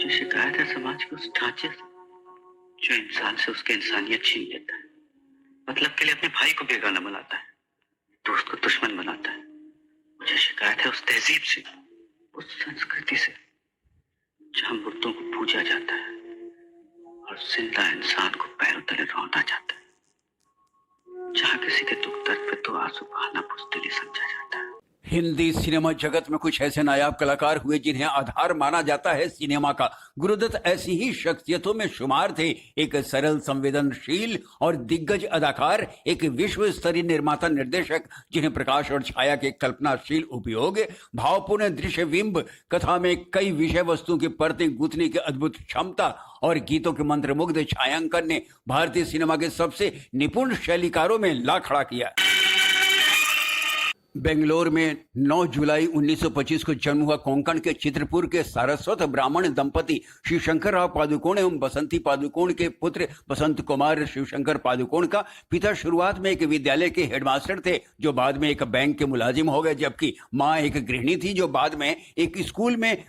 मुझे शिकायत है समाज के उस ढांचे से जो इंसान से उसकी इंसानियत छीन लेता है, मतलब के लिए अपने भाई को बेगाना बनाता है, दोस्त को दुश्मन बनाता है। मुझे शिकायत है उस तहजीब से, उस संस्कृति से जहां मुर्दों को पूजा जाता है और जिंदा इंसान को पैरों तले रौंदा जाता है, जहां किसी के दुख दर्द पे तो आंसू बहाना बुज़दिली समझा जाता है। हिंदी सिनेमा जगत में कुछ ऐसे नायाब कलाकार हुए जिन्हें आधार माना जाता है सिनेमा का। गुरुदत्त ऐसी ही शख्सियतों में शुमार थे। एक सरल, संवेदनशील और दिग्गज अदाकार, एक विश्व स्तरीय निर्माता निर्देशक जिन्हें प्रकाश और छाया के कल्पनाशील उपयोग, भावपूर्ण दृश्य बिंब, कथा में कई विषय वस्तुओं की परतें गूंथने की अद्भुत क्षमता और गीतों के मंत्रमुग्ध छायांकन ने भारतीय सिनेमा के सबसे निपुण शैलीकारों में ला खड़ा किया। बेंगलोर में 9 जुलाई 1925 को जन्म हुआ कोंकण के चित्रपुर के सारस्वत ब्राह्मण दंपति शिवशंकर राव पादुकोण एवं बसंती पादुकोण के पुत्र बसंत कुमार शिवशंकर पादुकोण का पिता शुरुआत में एक विद्यालय के हेडमास्टर थे जो बाद में एक बैंक के मुलाजिम हो गए, जबकि मां एक गृहिणी थी जो बाद में एक स्कूल में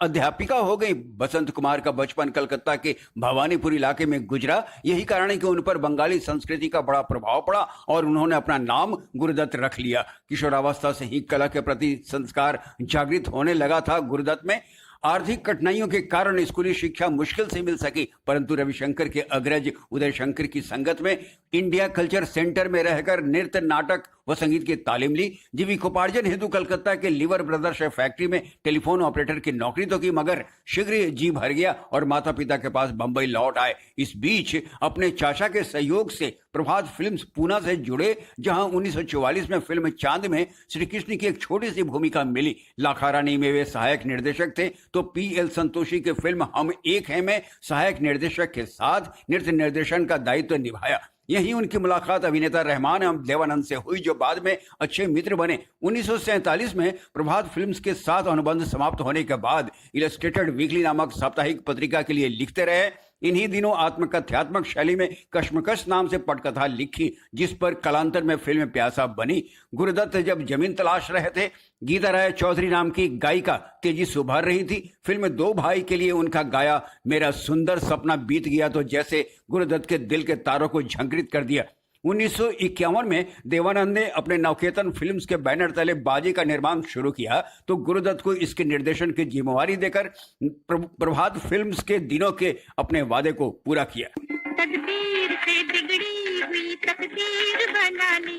अध्यापिका हो गई। बसंत कुमार का बचपन कलकत्ता के भवानीपुर इलाके में गुजरा। यही कारण है कि उन पर बंगाली संस्कृति का बड़ा प्रभाव पड़ा और उन्होंने अपना नाम गुरुदत्त रख लिया। किशोरावस्था से ही कला के प्रति संस्कार जागृत होने लगा था गुरुदत्त में। आर्थिक कठिनाइयों के कारण स्कूली शिक्षा मुश्किल से मिल सकी, परंतु रविशंकर के अग्रज उदय शंकर की संगत में इंडिया कल्चर सेंटर में रहकर नृत्य, नाटक व संगीत की तालीम ली। जीविकोपार्जन हेतु कलकत्ता के लीवर ब्रदर्स फैक्ट्री में टेलीफोन ऑपरेटर की नौकरी तो की, मगर शीघ्र जी भर गया और माता पिता के पास बंबई लौट आए। इस बीच अपने चाचा के सहयोग से प्रभात फिल्म्स पूना से जुड़े, जहां 1944 में फिल्म चांद में श्री कृष्ण की एक छोटी सी भूमिका मिली। लाखा रानी में वे सहायक निर्देशक थे, तो पीएल संतोषी के फिल्म हम एक हैं में सहायक निर्देशक के साथ नृत्य निर्देशन का दायित्व निभाया। यही उनकी मुलाकात अभिनेता रहमान एवं देवानंद से हुई, जो बाद में अच्छे मित्र बने। 1947 में प्रभात फिल्म्स के साथ अनुबंध समाप्त होने के बाद इलस्ट्रेटेड वीकली नामक साप्ताहिक पत्रिका के लिए लिखते रहे। इन्हीं दिनों आत्मकथ्यात्मक शैली में कश्मकश नाम से पटकथा लिखी, जिस पर कालांतर में फिल्म प्यासा बनी। गुरुदत्त जब जमीन तलाश रहे थे, गीता राय चौधरी नाम की गायिका तेजी से उभर रही थी। फिल्म दो भाई के लिए उनका गाया मेरा सुंदर सपना बीत गया तो जैसे गुरुदत्त के दिल के तारों को झंकृत कर दिया। 1951 में देवानंद ने अपने नवकेतन फिल्म्स के बैनर तले बाजी का निर्माण शुरू किया, तो गुरुदत्त को इसके निर्देशन की जिम्मेवारी देकर प्रभात फिल्म्स के दिनों के अपने वादे को पूरा किया। तकदीर से बिगड़ी हुई तकदीर बना ले,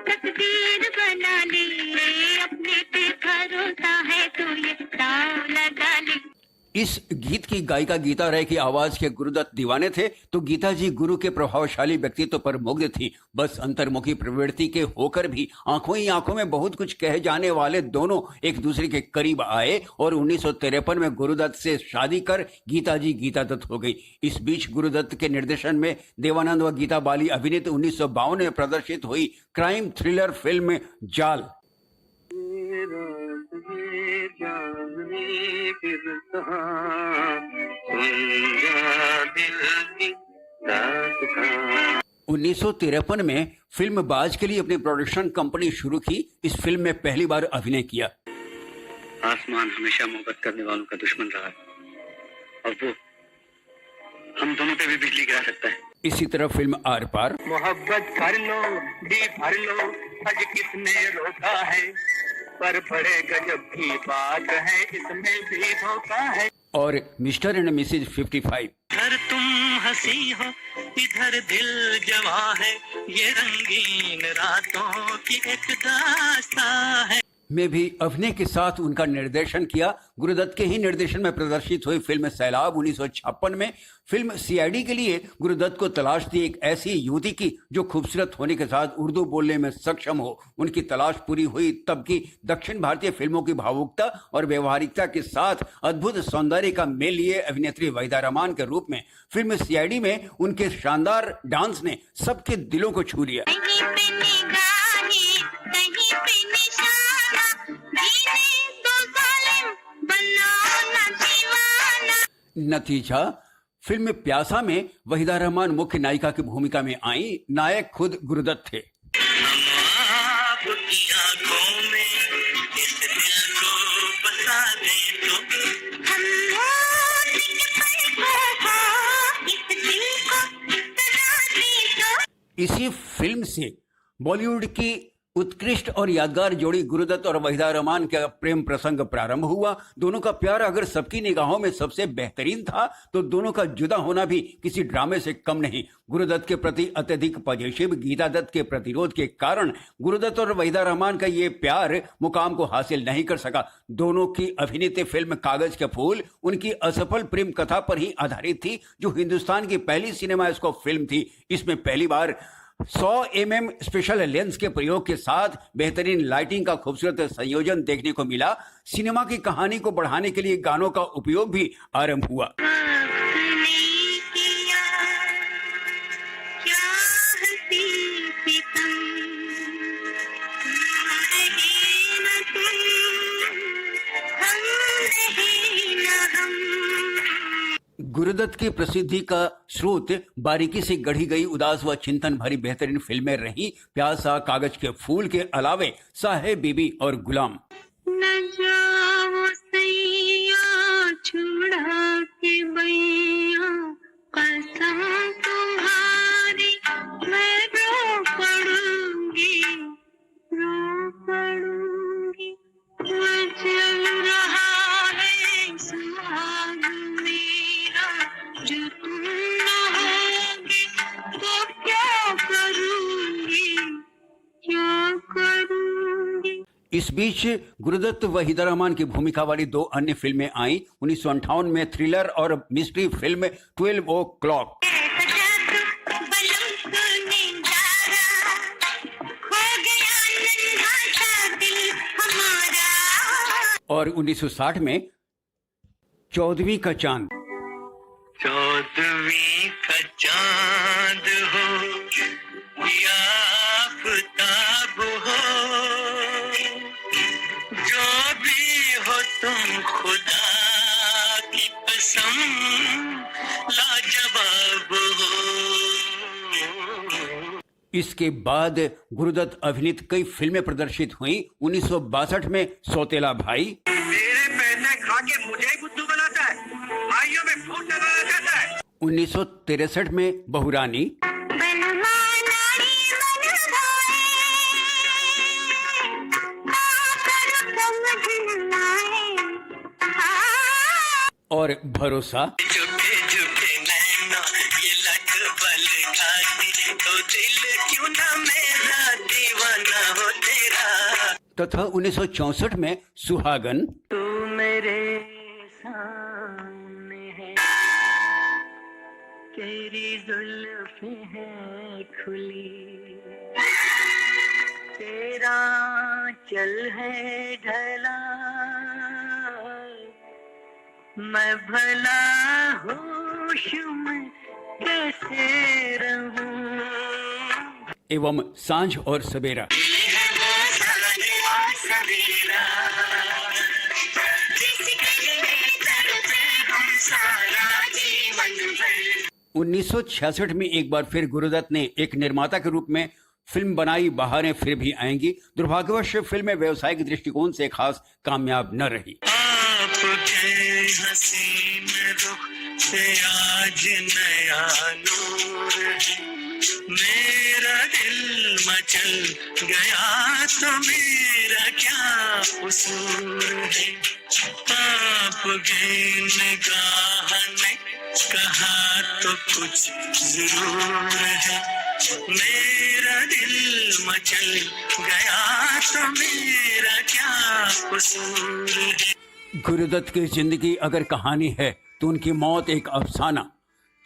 तकदीर बना ले, अपने पे भरोसा है तो ये दाव लगा ले। इस गीत की गायिका गीता राय की आवाज के गुरुदत्त दीवाने थे, तो गीता जी गुरु के प्रभावशाली व्यक्तित्व पर मुग्ध थी। बस अंतर्मुखी प्रवृत्ति के होकर भी आंखों ही आंखों में बहुत कुछ कहे जाने वाले दोनों एक दूसरे के करीब आए और 1953 में गुरुदत्त से शादी कर गीता जी गीता दत्त हो गई। इस बीच गुरुदत्त के निर्देशन में देवानंद व गीता बाली अभिनीत 1952 में प्रदर्शित हुई क्राइम थ्रिलर फिल्म जाल। उन्नीस 1953 में फिल्म बाज के लिए अपनी प्रोडक्शन कंपनी शुरू की। इस फिल्म में पहली बार अभिनय किया। आसमान हमेशा मोहब्बत करने वालों का दुश्मन रहा है और वो हम दोनों पे भी बिजली गिरा सकता है। इसी तरह फिल्म आर पार, मोहब्बत कर लो दी भर लो, आज किसने रोका है, पर बड़े गजब की बात है, इसमें भी धोखा है, और मिस्टर एंड मिसेज 55। इधर तुम हंसी हो इधर दिल जवा है, ये रंगीन रातों की एक दास्तां है में भी अभिनय के साथ उनका निर्देशन किया। गुरुदत्त के ही निर्देशन में प्रदर्शित हुई फिल्म सैलाब 1956 में फिल्म सीआईडी के लिए गुरुदत्त को तलाश थी एक ऐसी युवती की जो खूबसूरत होने के साथ उर्दू बोलने में सक्षम हो। उनकी तलाश पूरी हुई तब की दक्षिण भारतीय फिल्मों की भावुकता और व्यवहारिकता के साथ अद्भुत सौंदर्य का मेल लिए अभिनेत्री वहीदा रहमान के रूप में फिल्म सीआईडी में उनके शानदार डांस ने सबके दिलों को छू लिया। नतीजा, फिल्म प्यासा में वहीदा रहमान मुख्य नायिका की भूमिका में आई। नायक खुद गुरुदत्त थे। इसी फिल्म से बॉलीवुड की उत्कृष्ट और यादगार जोड़ी गुरुदत्त और वहीदा रहमान का प्रेम प्रसंग प्रारंभ हुआ। दोनों का प्यार अगर सबकी निगाहों में सबसे बेहतरीन था तो दोनों का जुदा होना भी किसी ड्रामे से कम नहीं। गुरुदत्त के प्रति अत्यधिक पॉजिटिव गीता दत्त के प्रतिरोध के कारण गुरुदत्त और वहीदा रहमान का ये प्यार मुकाम को हासिल नहीं कर सका। दोनों की अभिनीत फिल्म कागज के फूल उनकी असफल प्रेम कथा पर ही आधारित थी, जो हिंदुस्तान की पहली सिनेमास्कोप फिल्म थी। इसमें पहली बार 100 mm स्पेशल लेंस के प्रयोग के साथ बेहतरीन लाइटिंग का खूबसूरत संयोजन देखने को मिला। सिनेमा की कहानी को बढ़ाने के लिए गानों का उपयोग भी आरंभ हुआ। गुरुदत्त की प्रसिद्धि का स्रोत बारीकी से गढ़ी गई उदास व चिंतन भरी बेहतरीन फिल्में रही। प्यासा, कागज के फूल के अलावे साहेब बीबी और गुलाम। न जाओ सैया छुड़ा के बैया, कसम तुम्हारी मैं रो पड़ूंगी, रो पड़ूंगी। चल रहा है सुहाग मेरा, जो तुम न होगे तो क्या करूंगी, क्या करूंगी। इस बीच गुरुदत्त वहीदा रहमान की भूमिका वाली दो अन्य फिल्में आईं। 1958 में थ्रिलर और मिस्ट्री फिल्म 12 o'clock और 1960 में 14वीं का चांद। 14वीं का चांद हो या आफताब हो, जो भी हो तुम खुदा की कसम लाजवाब हो। इसके बाद गुरुदत्त अभिनीत कई फिल्में प्रदर्शित हुई। 1962 में सौतेला भाई, तेरे पैसे खा के मुझे ही बुद्धू बनाता है, भाइयों में फूट लगाया जाता है। 1963 में बहुरानी, और भरोसा। झुके झुके नैना ये लट बल खाती, तो दिल क्यों ना मेरा दीवाना हो तेरा। तथा 1964 में सुहागन, तू मेरे सामने है, तेरी जुल्फें हैं खुली, तेरा चल है ढला, मैं भला होश में कैसे रहूं। एवं सांझ और सवेरा। 1966 में एक बार फिर गुरुदत्त ने एक निर्माता के रूप में फिल्म बनाई बहारें फिर भी आएंगी। दुर्भाग्यवश फिल्म व्यावसायिक दृष्टिकोण से खास कामयाब न रही। आपके हसीन रुख से आज नया नूर है, मेरा दिल मचल गया तो मेरा क्या कसूर है। आपके निगाह ने कहा तो कुछ जरूर है, मेरा दिल मचल गया तो मेरा क्या कसूर है। गुरुदत्त की जिंदगी अगर कहानी है तो उनकी मौत एक अफसाना।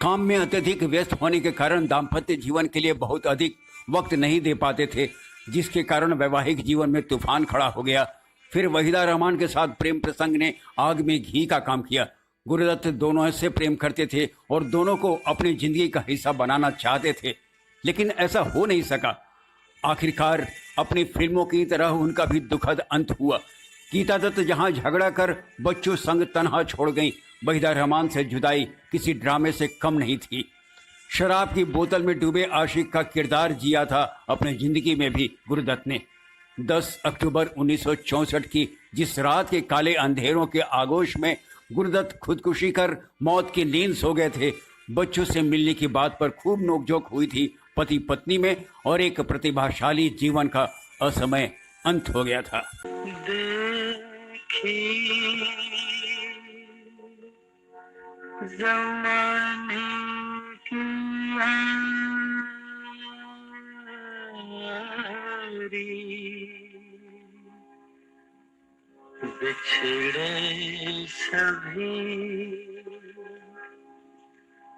काम में अत्यधिक व्यस्त होने के कारण दाम्पत्य जीवन के लिए बहुत अधिक वक्त नहीं दे पाते थे, जिसके कारण वैवाहिक जीवन में तूफान खड़ा हो गया। फिर वहीदा रहमान के साथ प्रेम प्रसंग ने आग में घी का काम किया। गुरुदत्त दोनों से प्रेम करते थे और दोनों को अपनी जिंदगी का हिस्सा बनाना चाहते थे, लेकिन ऐसा हो नहीं सका। आखिरकार अपनी फिल्मों की तरह उनका भी दुखद अंत हुआ। गीता दत्त जहां झगड़ा कर बच्चों संग तन्हा छोड़ गई, वहीदा रहमान से जुदाई किसी ड्रामे से कम नहीं थी। शराब की बोतल में डूबे आशिक का किरदार जिया था अपनी जिंदगी में भी गुरुदत्त ने। 10 अक्टूबर 1964 की जिस रात के काले अंधेरों के आगोश में गुरुदत्त खुदकुशी कर मौत की नींद सो गए थे, बच्चों से मिलने की बात पर खूब नोकझोंक हुई थी पति पत्नी में और एक प्रतिभाशाली जीवन का असमय अंत हो गया था। देखी ज़माने की यारी,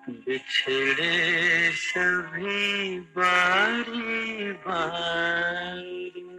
बिछड़े सभी बारी बारी।